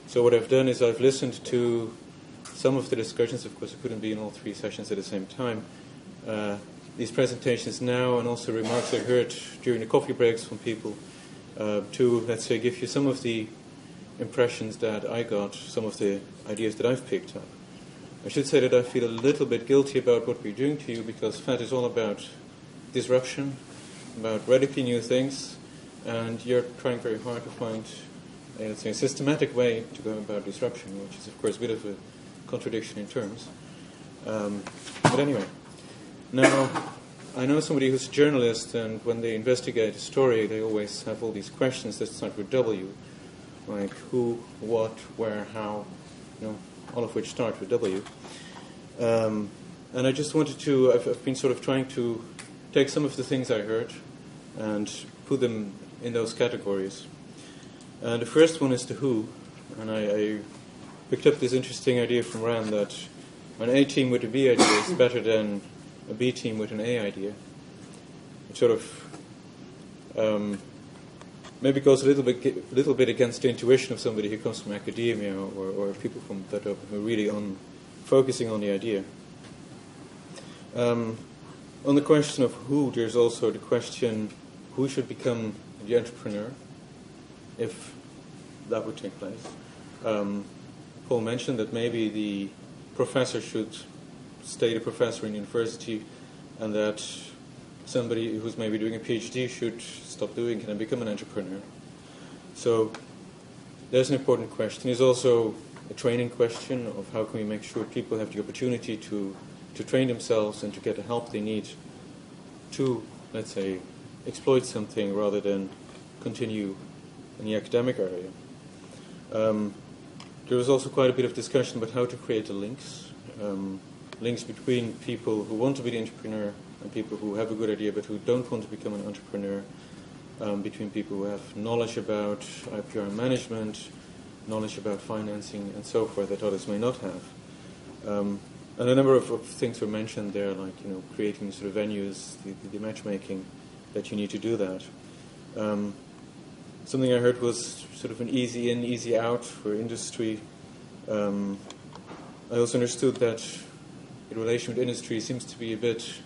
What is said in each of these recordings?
So what I've done is I've listened to some of the discussions. Of course, I couldn't be in all 3 sessions at the same time. These presentations now, and also remarks I heard during the coffee breaks from people, to, let's say, give you some of the impressions that I got, some of the ideas that I've picked up. I should say that I feel a little bit guilty about what we're doing to you, because FET is all about disruption, about radically new things, and you're trying very hard to find, let's say, a systematic way to go about disruption, which is, of course, a bit of a contradiction in terms. But anyway, now I know somebody who's a journalist, and when they investigate a story, they always have all these questions that start with W, like who, what, where, how, all of which start with W. And I just wanted to, I've been sort of trying to take some of the things I heard and put them in those categories. And the first one is the who, and I picked up this interesting idea from Rand that an A team with a B idea is better than a B team with an A idea. It sort of maybe goes a little bit against the intuition of somebody who comes from academia or people from that who are really focusing on the idea. On the question of who, there's also the question who should become the entrepreneur, if that would take place. Paul mentioned that maybe the professor should stay the professor in university, and that somebody who's maybe doing a PhD should stop doing it and become an entrepreneur. So there's an important question. There's also a training question of how can we make sure people have the opportunity to train themselves and to get the help they need to, let's say, exploit something rather than continue in the academic area. There was also quite a bit of discussion about how to create the links between people who want to be the entrepreneur and people who have a good idea but who don't want to become an entrepreneur, between people who have knowledge about IPR management, knowledge about financing, and so forth that others may not have. And a number of things were mentioned there, like creating sort of venues, the matchmaking that you need to do that. Something I heard was sort of an easy in, easy out for industry. I also understood that the relation with industry seems to be a bit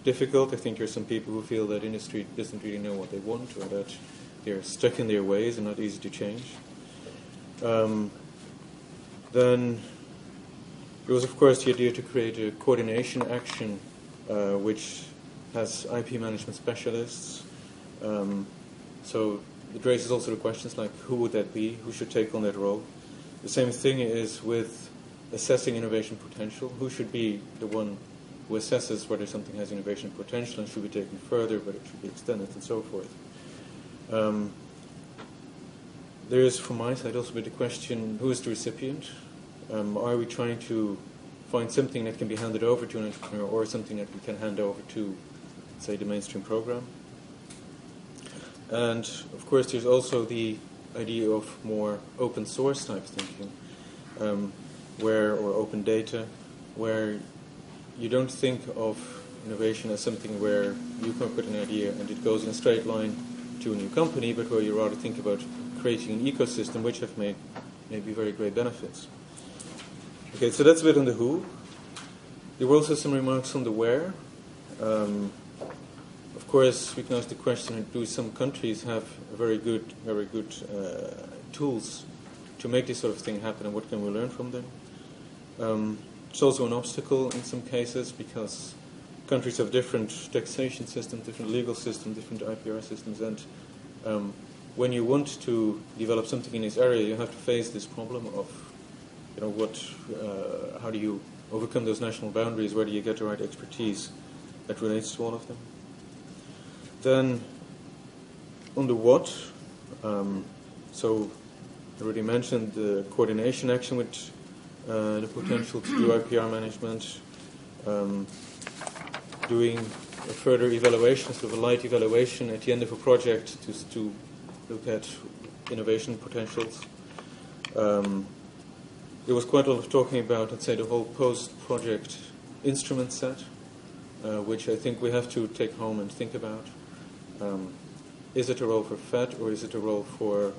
difficult. I think there are some people who feel that industry doesn't really know what they want, or that they're stuck in their ways and not easy to change. Then there was, of course, the idea to create a coordination action which has IP management specialists. So it raises also the questions like who would that be, who should take on that role. The same thing is with assessing innovation potential. Who should be the one who assesses whether something has innovation potential and should be taken further, whether it should be extended, and so forth. There is, from my side, also the question, who is the recipient? Are we trying to find something that can be handed over to an entrepreneur, or something that we can hand over to, say, the mainstream program? And, of course, there's also the idea of more open source type thinking, or open data, where you don't think of innovation as something where you come up with an idea and it goes in a straight line to a new company, but where you rather think about creating an ecosystem which have made maybe very great benefits. Okay, so that's a bit on the who. There were also some remarks on the where. Of course, we can ask the question, do some countries have very good tools to make this sort of thing happen, and what can we learn from them? It's also an obstacle in some cases, because countries have different taxation systems, different legal systems, different IPR systems, and when you want to develop something in this area, you have to face this problem of, how do you overcome those national boundaries? Where do you get the right expertise that relates to all of them? Then, on the what, so I already mentioned the coordination action with the potential to do IPR management, doing a further evaluation, sort of a light evaluation at the end of a project to look at innovation potentials. There was quite a lot of talking about, let's say, the whole post-project instrument set, which I think we have to take home and think about. Is it a role for FET, or is it a role for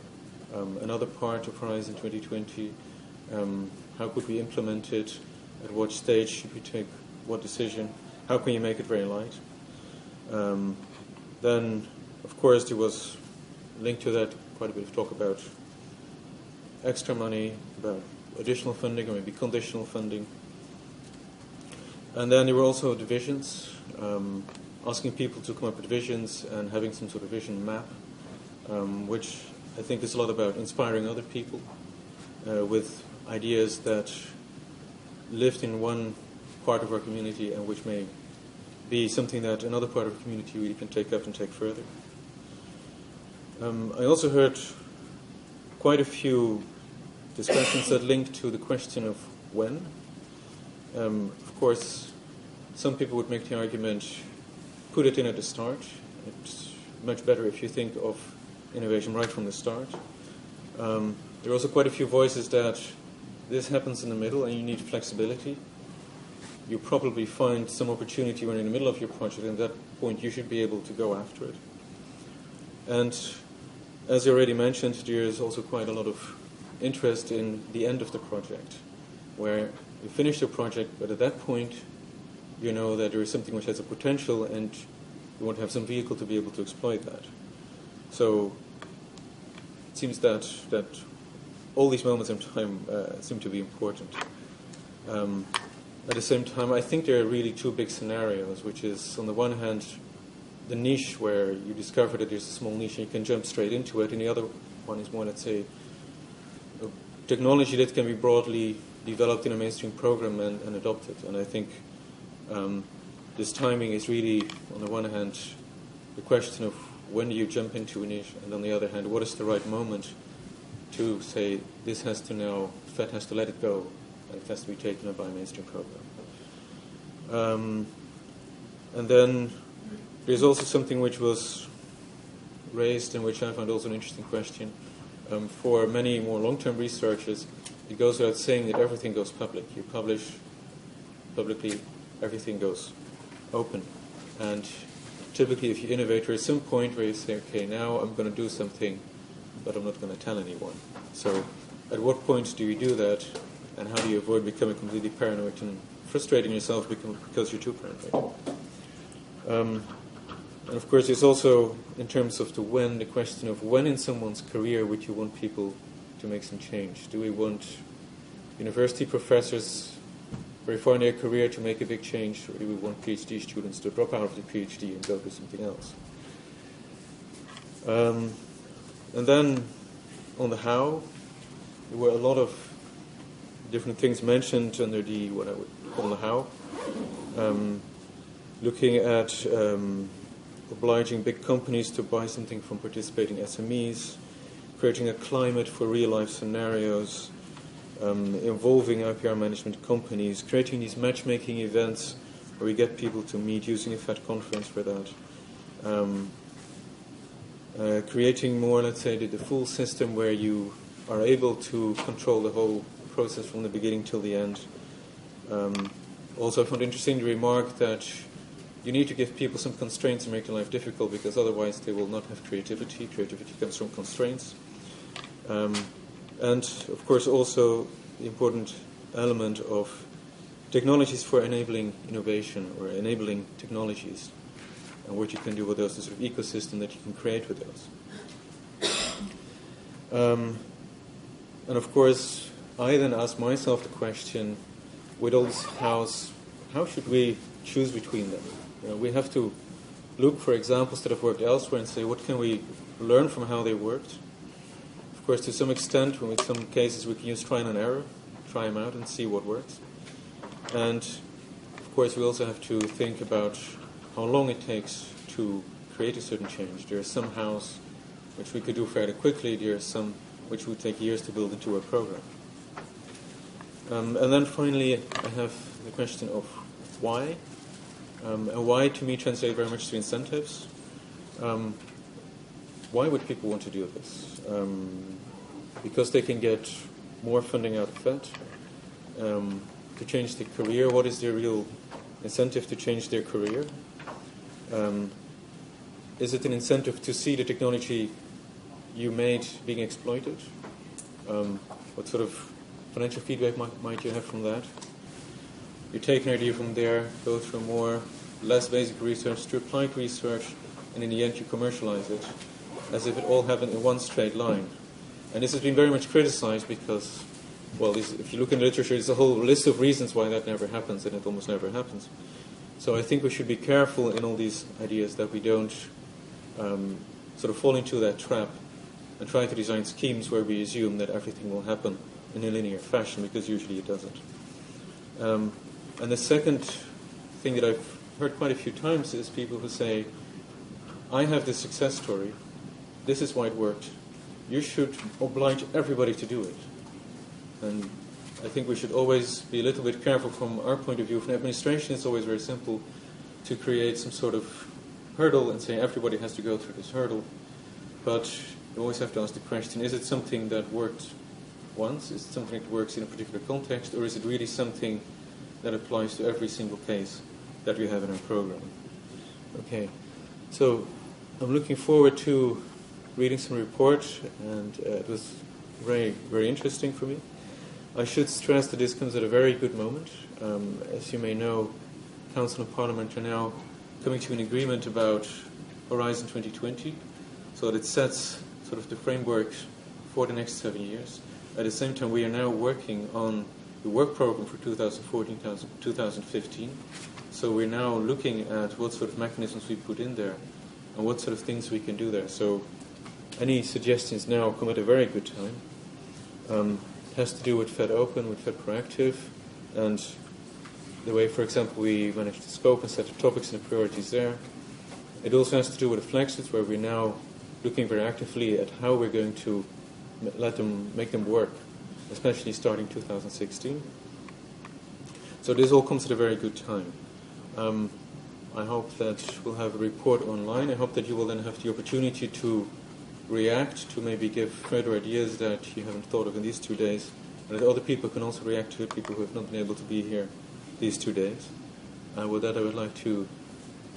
another part of Horizon 2020, how could we implement it, at what stage should we take what decision, how can you make it very light. Then, of course, there was linked to that quite a bit of talk about extra money, about additional funding or maybe conditional funding. And then there were also divisions, asking people to come up with visions and having some sort of vision map, which I think is a lot about inspiring other people with ideas that lived in one part of our community and which may be something that another part of the community really can take up and take further. I also heard quite a few discussions that link to the question of when. Of course, some people would make the argument, put it in at the start. It's much better if you think of innovation right from the start. There are also quite a few voices that this happens in the middle and you need flexibility. You probably find some opportunity when you're in the middle of your project, and at that point you should be able to go after it. And as I already mentioned, there is also quite a lot of interest in the end of the project, where you finish the project, but at that point you know that there is something which has a potential and you want to have some vehicle to be able to exploit that. So it seems that all these moments in time seem to be important. At the same time, I think there are really two big scenarios, which is, on the one hand, the niche where you discover that there's a small niche and you can jump straight into it, and the other one is more, let's say, a technology that can be broadly developed in a mainstream program and adopted. And I think this timing is really, on the one hand, the question of when do you jump into a niche, and on the other hand, what is the right moment to say this has to now, FET has to let it go, and it has to be taken up by a mainstream program. And then there's also something which was raised and which I found also an interesting question. For many more long-term researchers, it goes without saying that everything goes public. You publish publicly, everything goes open. And typically if you innovate, there is some point where you say, okay, now I'm going to do something, but I'm not going to tell anyone. So at what point do you do that? And how do you avoid becoming completely paranoid and frustrating yourself because you're too paranoid? And of course, there's also, in terms of the when, the question of when in someone's career would you want people to make some change? Do we want university professors very far in their career to make a big change, or do we want PhD students to drop out of the PhD and go to something else? And then on the how, there were a lot of different things mentioned under the what I would call the how. Looking at obliging big companies to buy something from participating SMEs, creating a climate for real-life scenarios, involving IPR management companies, creating these matchmaking events where we get people to meet, using a FET conference for that. Creating more, let's say, the full system where you are able to control the whole process from the beginning till the end. Also, I found interesting the remark that you need to give people some constraints and make their life difficult, because otherwise they will not have creativity. Creativity comes from constraints. And, of course, also the important element of technologies for enabling innovation, or enabling technologies, and what you can do with those, the sort of ecosystem that you can create with those. And, of course, I then ask myself the question, with all these hows, how should we choose between them? You know, we have to look for examples that have worked elsewhere and say, what can we learn from how they worked? Of course, to some extent, in some cases, we can use trial and error, try them out and see what works. And, of course, we also have to think about how long it takes to create a certain change. There are some hows which we could do fairly quickly. There are some which would take years to build into a program. And then finally, I have the question of why. And why, to me, translates very much to incentives. Why would people want to do this? Because they can get more funding out of FET. To change their career, what is their real incentive to change their career? Is it an incentive to see the technology you made being exploited? What sort of financial feedback might you have from that? You take an idea from there, go through less basic research to applied research, and in the end you commercialize it, as if it all happened in one straight line. And this has been very much criticized because, well, if you look in the literature, there's a whole list of reasons why that never happens, and it almost never happens. So I think we should be careful in all these ideas that we don't sort of fall into that trap and try to design schemes where we assume that everything will happen in a linear fashion, because usually it doesn't. And the second thing that I've heard quite a few times is people who say, I have this success story, this is why it worked, you should oblige everybody to do it. And I think we should always be a little bit careful from our point of view. From administration, it's always very simple to create some sort of hurdle and say everybody has to go through this hurdle. But you always have to ask the question, is it something that worked once? Is it something that works in a particular context? Or is it really something that applies to every single case that we have in our program? Okay, so I'm looking forward to reading some report, and it was very, very interesting for me. I should stress that this comes at a very good moment. As you may know, Council and Parliament are now coming to an agreement about Horizon 2020, so that it sets sort of the framework for the next 7 years. At the same time, we are now working on the work program for 2014-2015, so we're now looking at what sort of mechanisms we put in there and what sort of things we can do there. So any suggestions now come at a very good time. It has to do with FET Open, with FET Proactive, and the way, for example, we manage to scope and set the topics and the priorities there. It also has to do with the flagships, where we're now looking very actively at how we're going to make them work, especially starting 2016. So this all comes at a very good time. I hope that we'll have a report online. I hope that you will then have the opportunity to react, to maybe give further ideas that you haven't thought of in these 2 days, and that other people can also react to it, people who have not been able to be here these 2 days. And with that, I would like to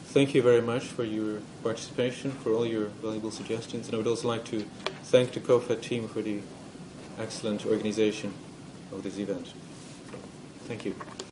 thank you very much for your participation, for all your valuable suggestions, and I would also like to thank the COFET team for the excellent organization of this event. Thank you.